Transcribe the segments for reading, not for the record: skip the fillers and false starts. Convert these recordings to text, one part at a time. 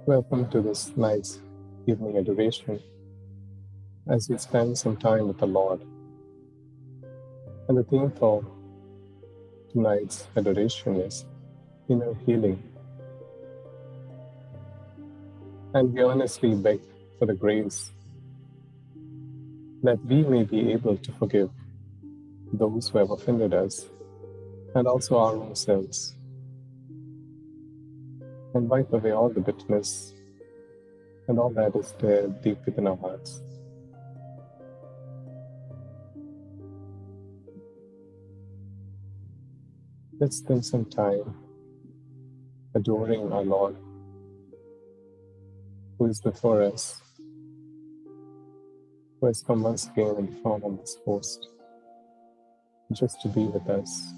Welcome to this night's evening adoration as we spend some time with the Lord. And the theme for tonight's adoration is inner healing. And we earnestly beg for the grace that we may be able to forgive those who have offended us and also our own selves, and wipe away all the bitterness and all that is there deep within our hearts. Let's spend some time adoring our Lord, who is before us, who has come once again in the form of this host, just to be with us.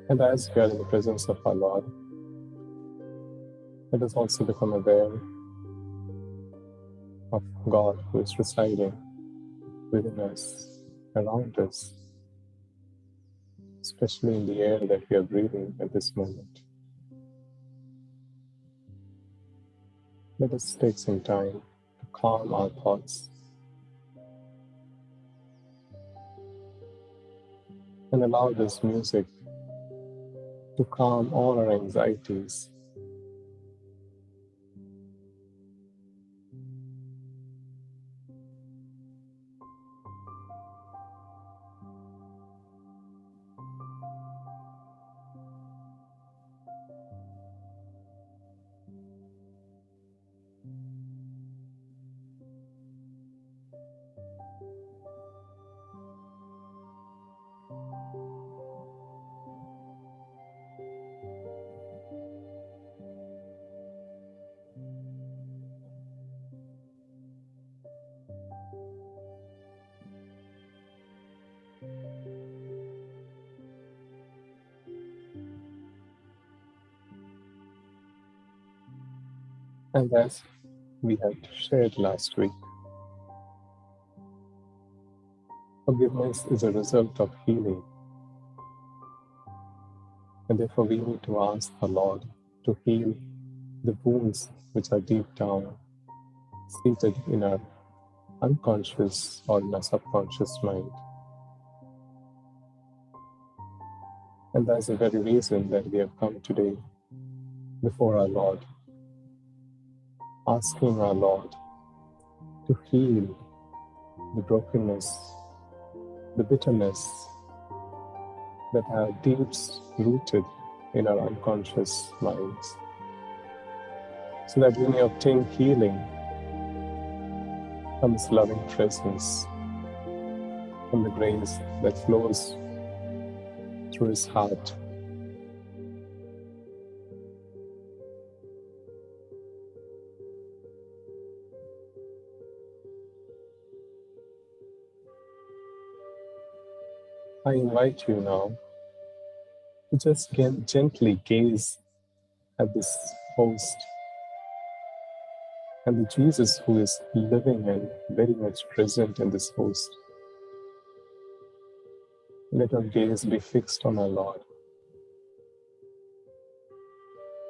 And as we are in the presence of our Lord, let us also become aware of God who is residing within us, around us, especially in the air that we are breathing at this moment. Let us take some time to calm our thoughts and allow this music to calm all our anxieties. And as we had shared last week, forgiveness is a result of healing. And therefore we need to ask the Lord to heal the wounds which are deep down, seated in our unconscious or in our subconscious mind. And that's the very reason that we have come today before our Lord, asking our Lord to heal the brokenness, the bitterness that are deep rooted in our unconscious minds, so that we may obtain healing from His loving presence, from the grace that flows through His heart. I invite you now to just gently gaze at this host and the Jesus who is living and very much present in this host. Let our gaze be fixed on our Lord,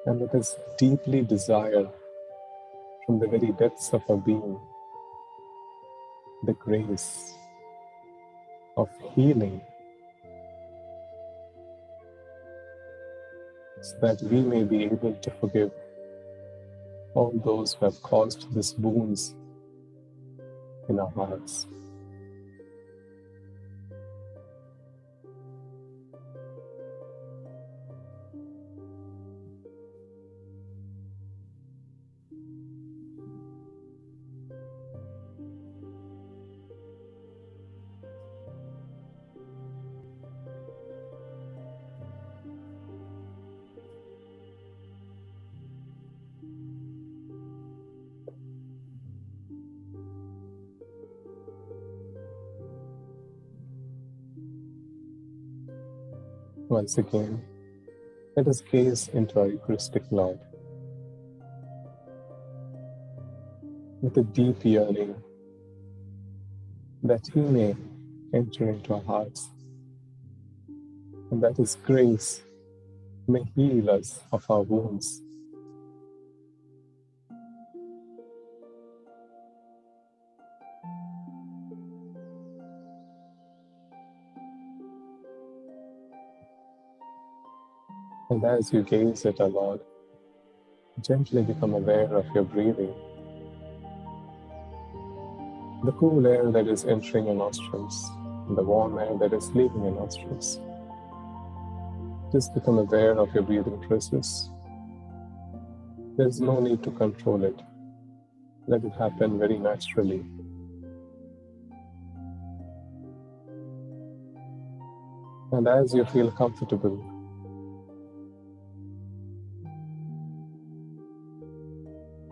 and let us deeply desire from the very depths of our being the grace of healing so that we may be able to forgive all those who have caused these wounds in our hearts. Once again, let us gaze into our Eucharistic Lord with a deep yearning that He may enter into our hearts, and that His grace may heal us of our wounds. And as you gaze at our Lord, gently become aware of your breathing, the cool air that is entering your nostrils, and the warm air that is leaving your nostrils. Just become aware of your breathing process. There's no need to control it. Let it happen very naturally. And as you feel comfortable,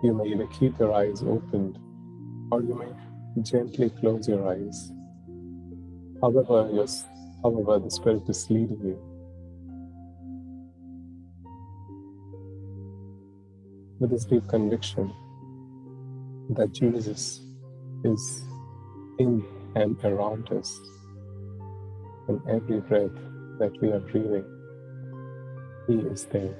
you may either keep your eyes opened or you may gently close your eyes. However the Spirit is leading you. With this deep conviction that Jesus is in and around us in every breath that we are breathing. He is there.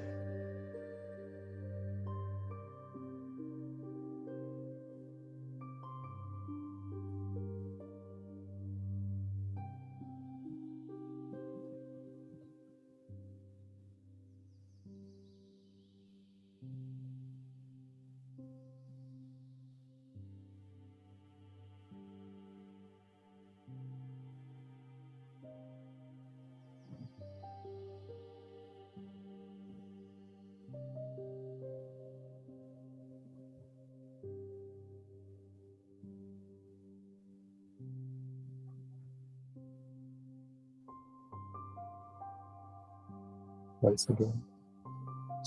Once again,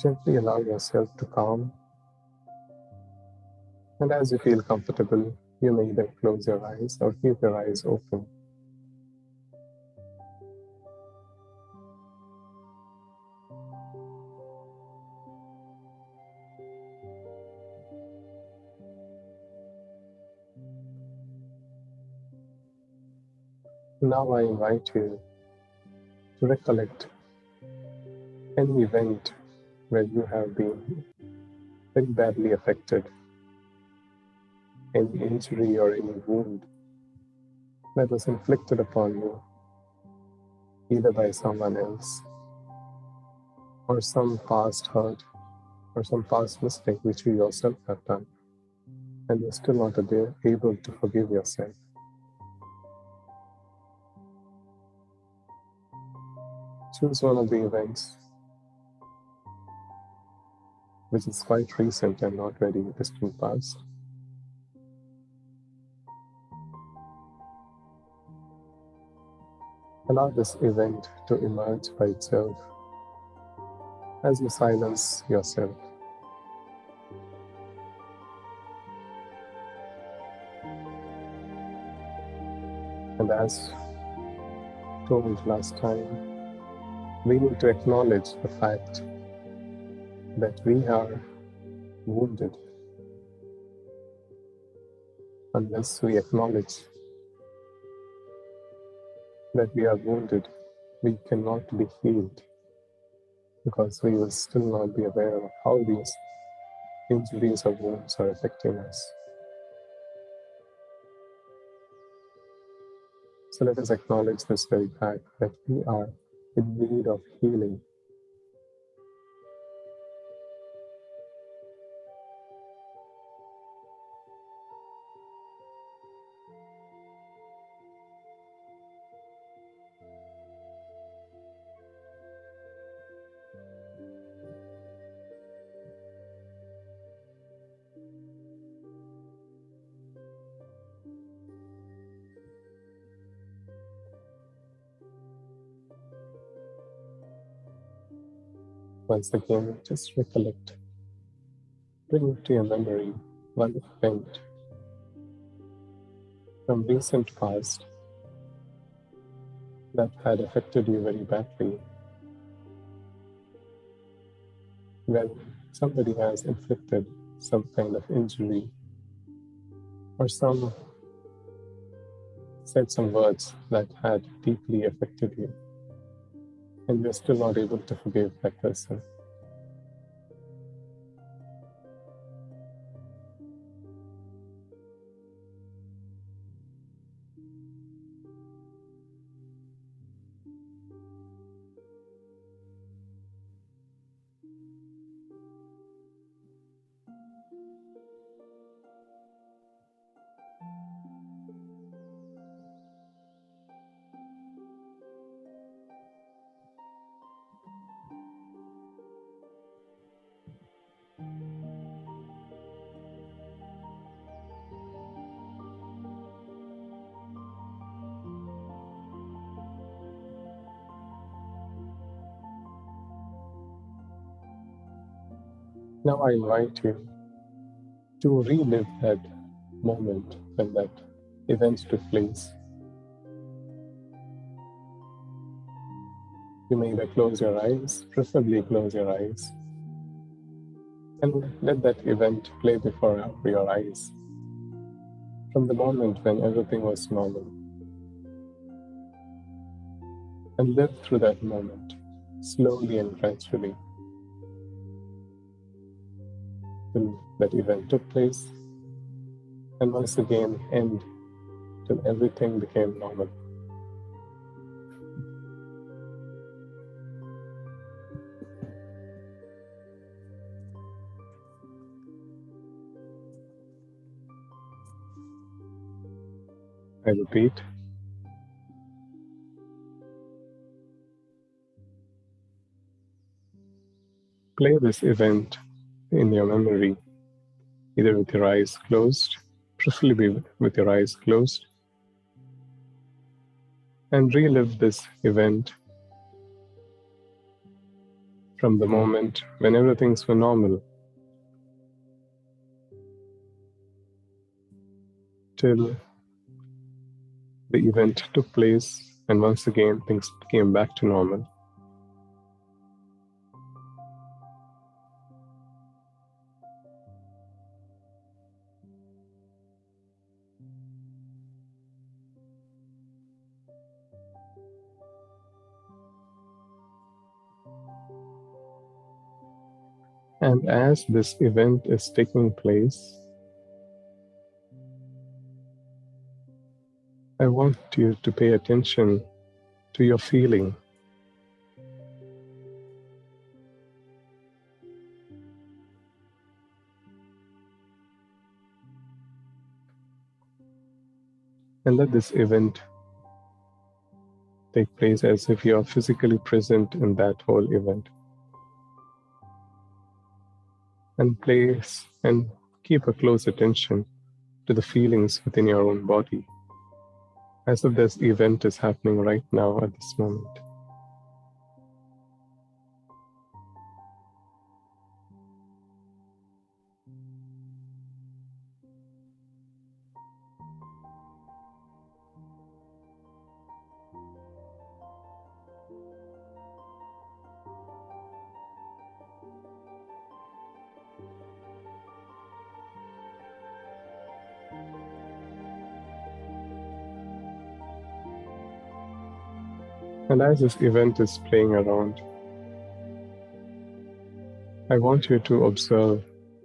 gently allow yourself to calm, and as you feel comfortable, you may either close your eyes or keep your eyes open. Now I invite you to recollect any event where you have been very badly affected, any injury or any wound that was inflicted upon you, either by someone else, or some past hurt, or some past mistake which you yourself have done, and you're still not able to forgive yourself. Choose one of the events which is quite recent and not very distant past. Allow this event to emerge by itself as you silence yourself. And as told last time, we need to acknowledge the fact that we are wounded. Unless we acknowledge that we are wounded, we cannot be healed, because we will still not be aware of how these injuries or wounds are affecting us. So let us acknowledge this very fact that we are in need of healing. Once again, just recollect, bring to your memory one event from recent past that had affected you very badly, when somebody has inflicted some kind of injury or said some words that had deeply affected you, and you're still not able to forgive that person. Now I invite you to relive that moment when that event took place. You may either close your eyes, preferably close your eyes, and let that event play before your eyes from the moment when everything was normal. And live through that moment, slowly and gradually, till that event took place, and once again end till everything became normal. I repeat, play this event in your memory, either with your eyes closed, preferably with your eyes closed, and relive this event from the moment when everything's were normal till the event took place and once again things came back to normal. And as this event is taking place, I want you to pay attention to your feeling. And let this event take place as if you are physically present in that whole event. And place and keep a close attention to the feelings within your own body, as if this event is happening right now at this moment. And as this event is playing around, I want you to observe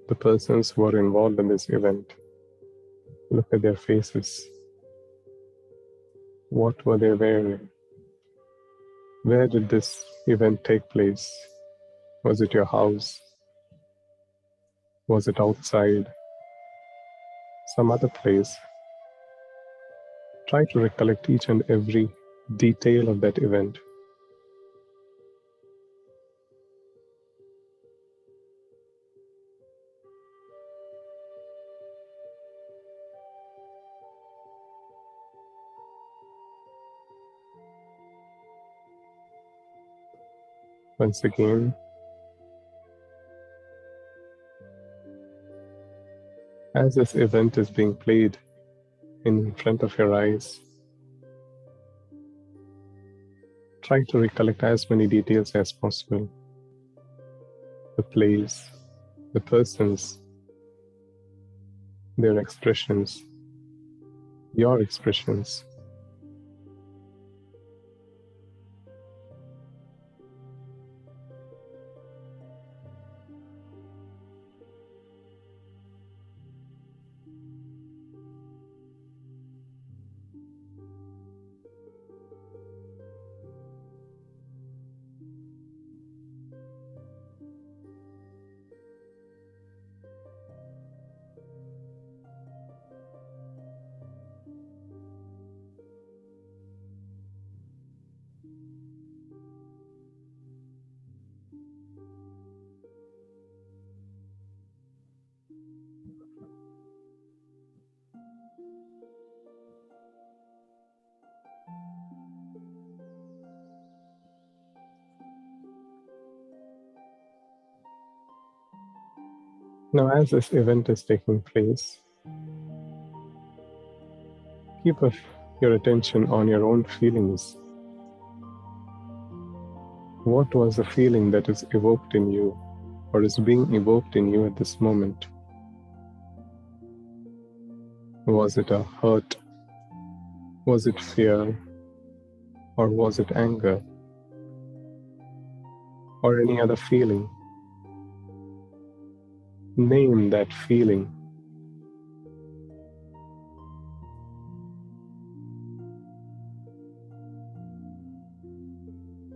the persons who are involved in this event. Look at their faces. What were they wearing? Where did this event take place? Was it your house? Was it outside? Some other place? Try to recollect each and every detail of that event. Once again, As this event is being played in front of your eyes, try to recollect as many details as possible. The place, the persons, their expressions, your expressions. Now, as this event is taking place, keep your attention on your own feelings. What was the feeling that is evoked in you, or is being evoked in you at this moment? Was it a hurt? Was it fear? Or was it anger? Or any other feeling? Name that feeling.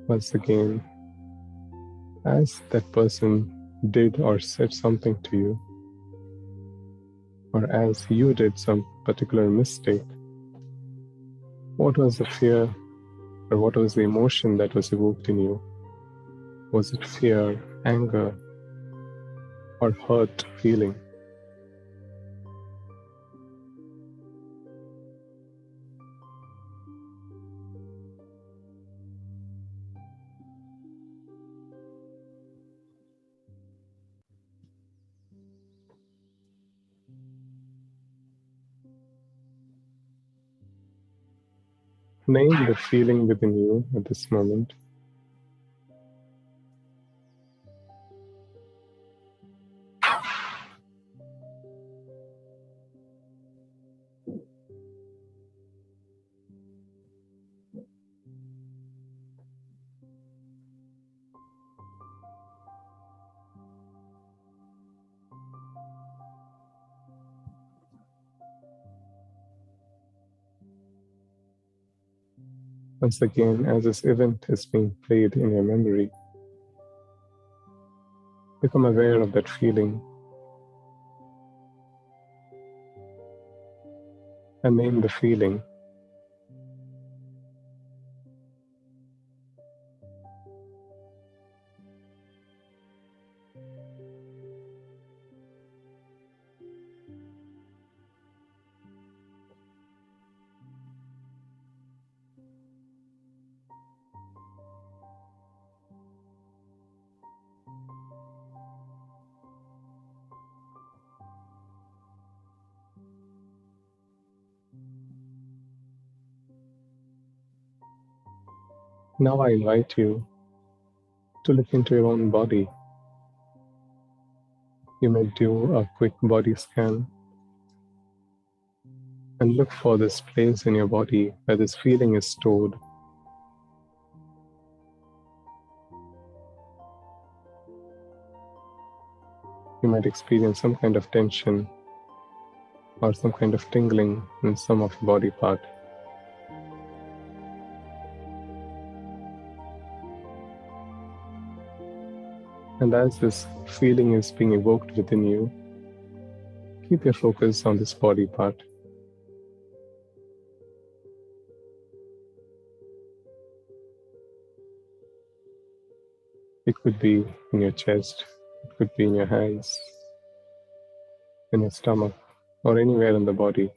Once again, as that person did or said something to you, or as you did some particular mistake, what was the fear or what was the emotion that was evoked in you? Was it fear, anger, or hurt feeling? Name the feeling within you at this moment. Once again, as this event is being played in your memory, become aware of that feeling and name the feeling. Now I invite you to look into your own body. You may do a quick body scan and look for this place in your body where this feeling is stored. You might experience some kind of tension or some kind of tingling in some of your body part. And as this feeling is being evoked within you, keep your focus on this body part. It could be in your chest, it could be in your hands, in your stomach, or anywhere in the body.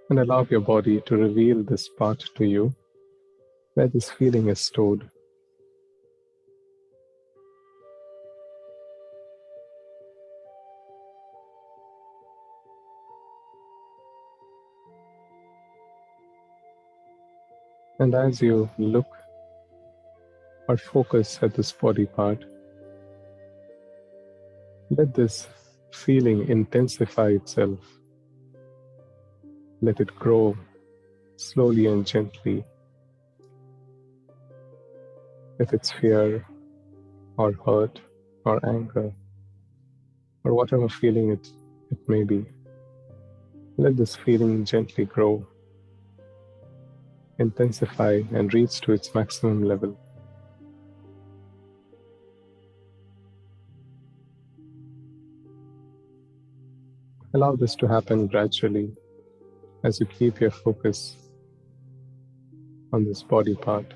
And allow your body to reveal this part to you where this feeling is stored. And as you look or focus at this body part, let this feeling intensify itself. Let it grow slowly and gently. If it's fear or hurt or anger or whatever feeling it may be, let this feeling gently grow, intensify, and reach to its maximum level. Allow this to happen gradually as you keep your focus on this body part.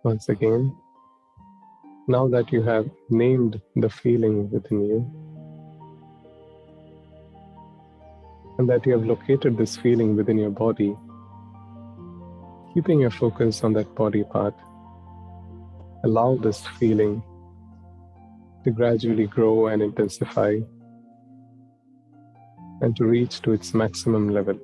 Once again, now that you have named the feeling within you, and that you have located this feeling within your body, keeping your focus on that body part, allow this feeling to gradually grow and intensify and to reach to its maximum level.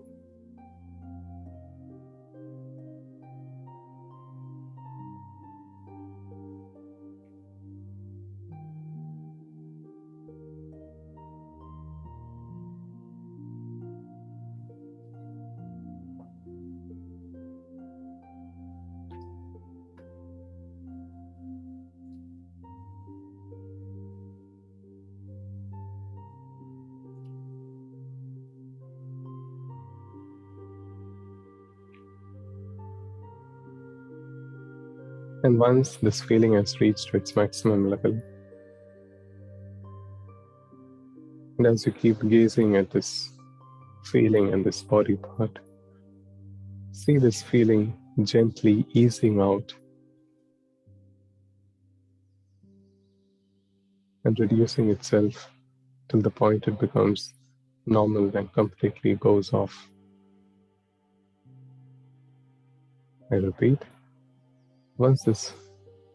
And once this feeling has reached to its maximum level, and as you keep gazing at this feeling and this body part, see this feeling gently easing out and reducing itself till the point it becomes normal and completely goes off. I repeat, once this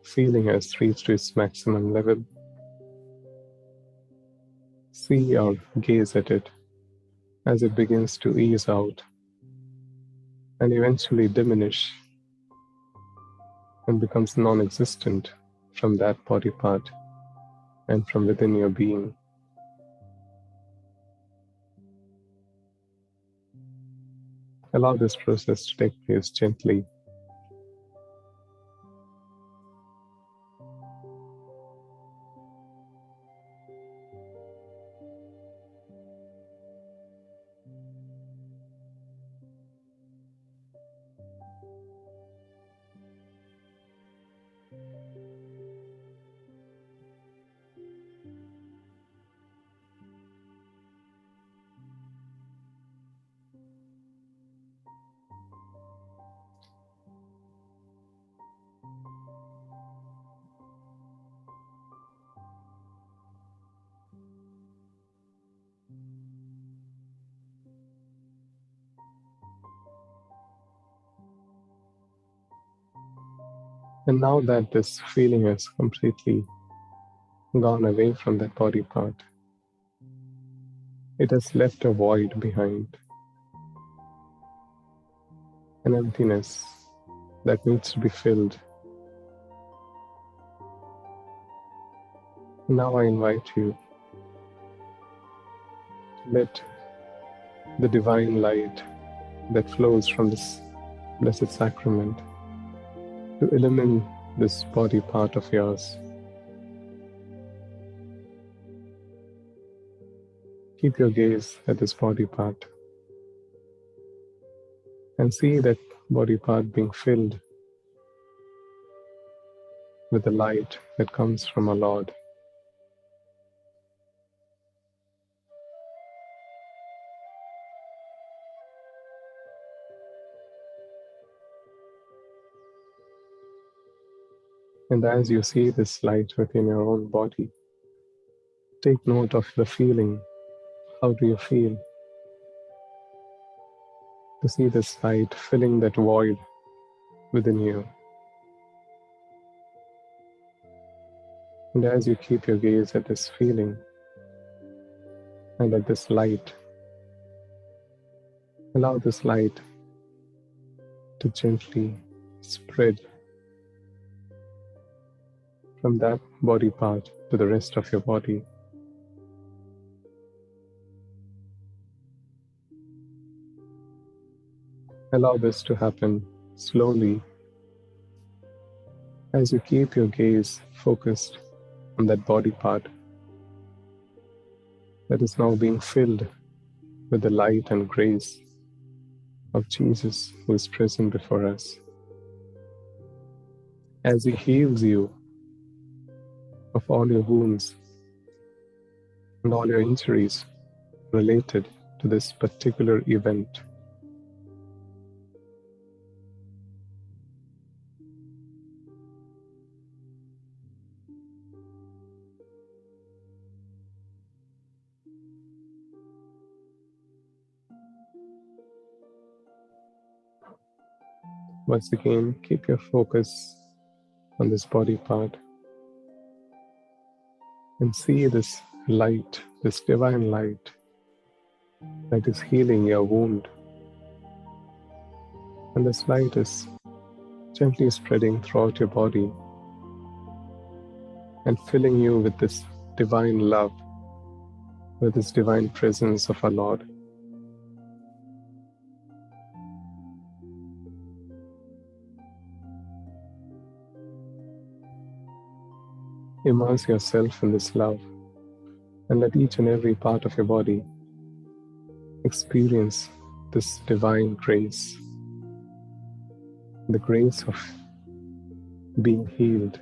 feeling has reached its maximum level, see or gaze at it as it begins to ease out and eventually diminish and becomes non-existent from that body part and from within your being. Allow this process to take place gently. And now that this feeling has completely gone away from that body part, it has left a void behind, an emptiness that needs to be filled. Now I invite you to let the divine light that flows from this blessed sacrament to illumine this body part of yours. Keep your gaze at this body part and see that body part being filled with the light that comes from our Lord. And as you see this light within your own body, take note of the feeling. How do you feel to see this light filling that void within you? And as you keep your gaze at this feeling and at this light, allow this light to gently spread from that body part to the rest of your body. Allow this to happen slowly as you keep your gaze focused on that body part that is now being filled with the light and grace of Jesus who is present before us. As He heals you of all your wounds and all your injuries related to this particular event. Once again, keep your focus on this body part and see this light, this divine light that is healing your wound. And this light is gently spreading throughout your body and filling you with this divine love, with this divine presence of our Lord. Immerse yourself in this love and let each and every part of your body experience this divine grace, the grace of being healed.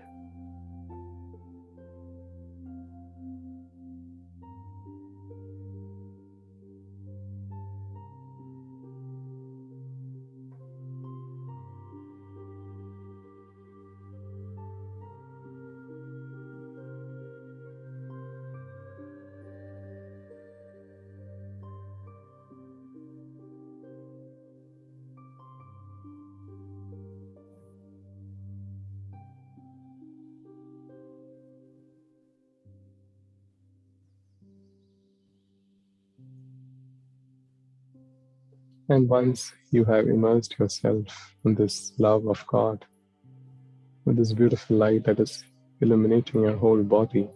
And once you have immersed yourself in this love of God, with this beautiful light that is illuminating your whole body,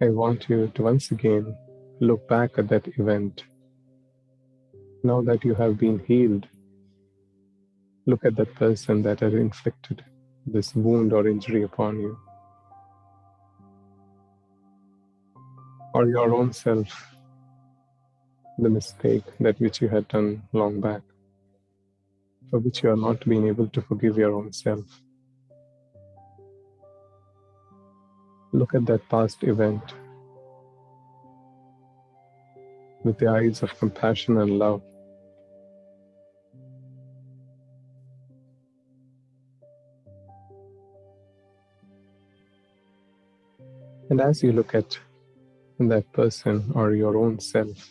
I want you to once again look back at that event. Now that you have been healed, look at that person that had inflicted this wound or injury upon you, or your own self, the mistake that which you had done long back, for which you are not being able to forgive your own self. Look at that past event with the eyes of compassion and love. And as you look at that person or your own self,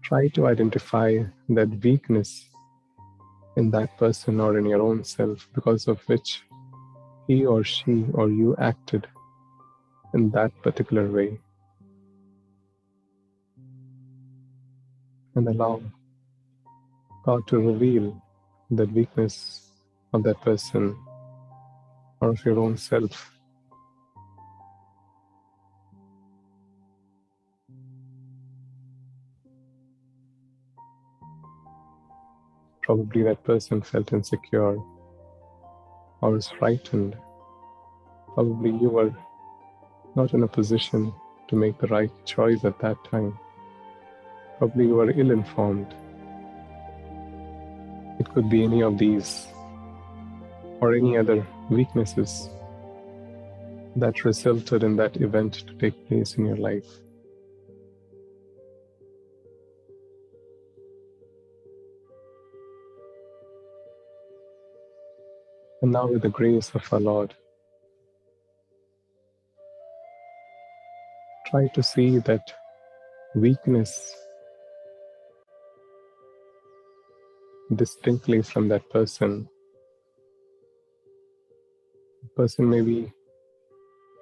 try to identify that weakness in that person or in your own self because of which he or she or you acted in that particular way. And allow God to reveal that weakness of that person or of your own self. Probably that person felt insecure or was frightened. Probably you were not in a position to make the right choice at that time. Probably you were ill-informed. It could be any of these or any other weaknesses that resulted in that event to take place in your life. And now, with the grace of our Lord, try to see that weakness distinctly from that person. The person may be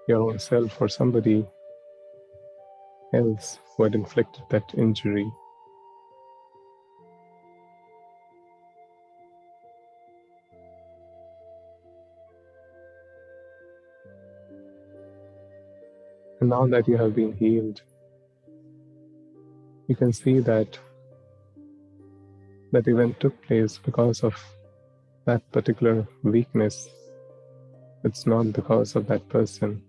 your own self or somebody else who had inflicted that injury. And now that you have been healed, you can see that that event took place because of that particular weakness. It's not because of that person.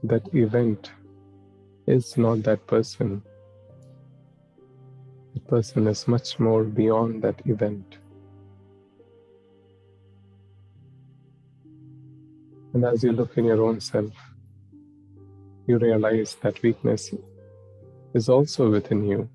That event is not that person. The person is much more beyond that event. And as you look in your own self, you realize that weakness is also within you.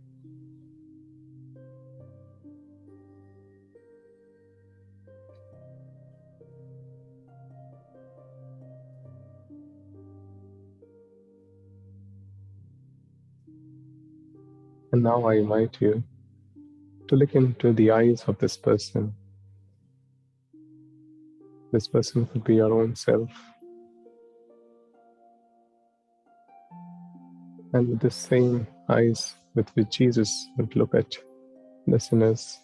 And now I invite you to look into the eyes of this person. This person could be your own self. And with the same eyes with which Jesus would look at the sinners,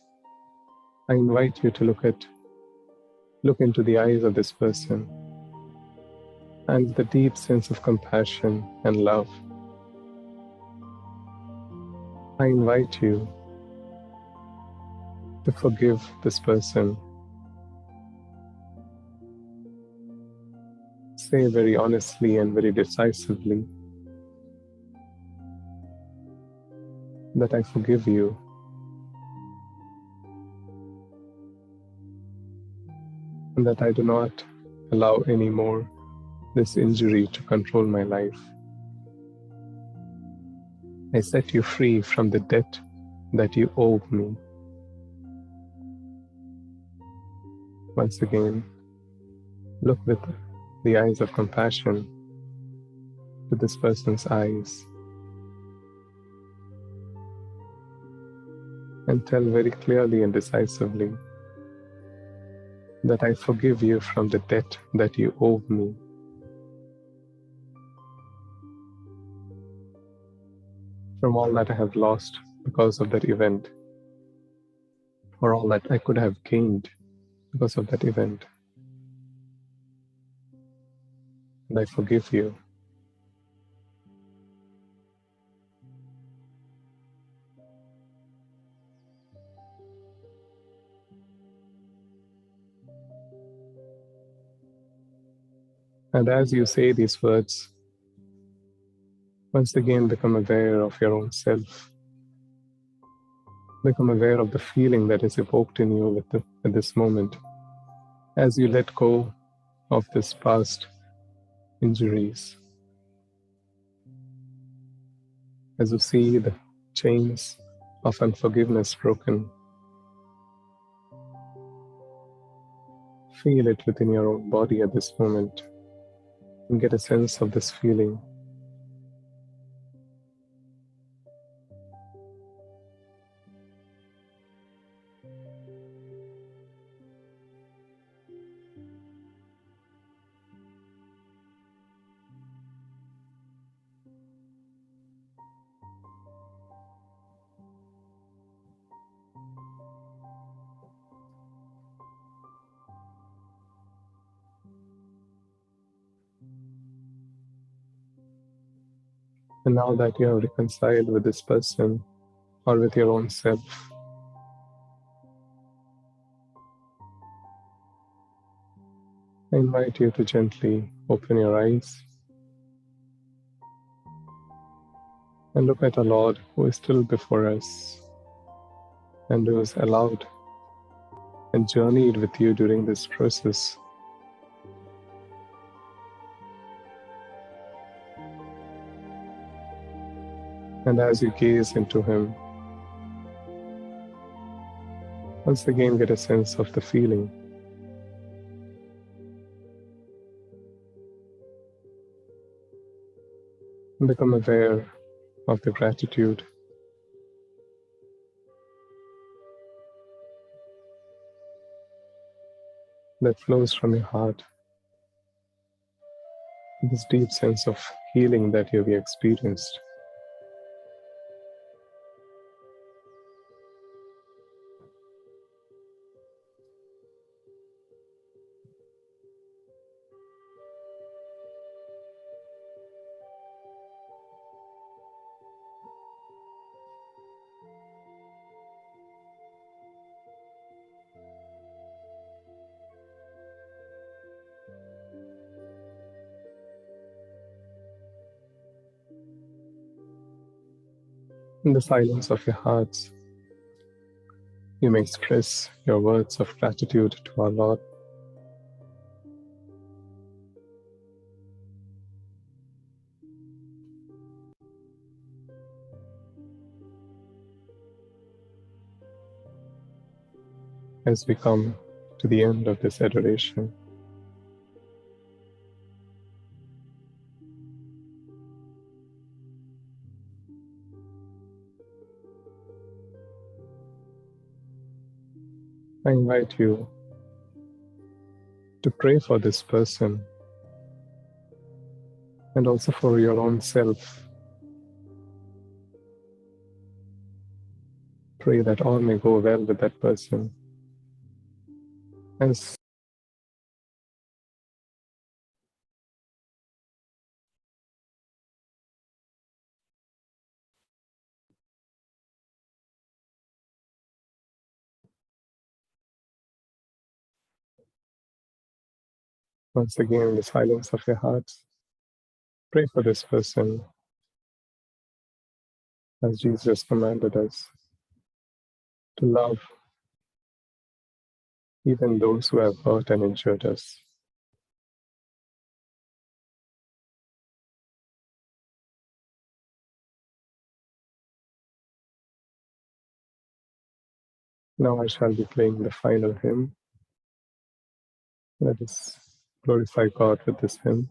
I invite you to look into the eyes of this person, and with a deep sense of compassion and love, I invite you to forgive this person. Say very honestly and very decisively that I forgive you, and that I do not allow anymore this injury to control my life. I set you free from the debt that you owe me. Once again, look with the eyes of compassion to this person's eyes and tell very clearly and decisively that I forgive you from the debt that you owe me. From all that I have lost because of that event, or all that I could have gained because of that event. And I forgive you. And as you say these words, once again become aware of your own self. Become aware of the feeling that is evoked in you at this moment, as you let go of this past injuries, as you see the chains of unforgiveness broken. Feel it within your own body at this moment and get a sense of this feeling. And now that you have reconciled with this person or with your own self, I invite you to gently open your eyes and look at our Lord who is still before us and who is allowed and journeyed with you during this process. And as you gaze into Him, Once again, get a sense of the feeling. And become aware of the gratitude that flows from your heart. This deep sense of healing that you've experienced. In the silence of your hearts, you may express your words of gratitude to our Lord. As we come to the end of this adoration, I invite you to pray for this person and also for your own self. Pray that all may go well with that person. As once again, in the silence of your hearts, pray for this person as Jesus commanded us to love even those who have hurt and injured us. Now I shall be playing the final hymn. Let us glorify God with this hymn.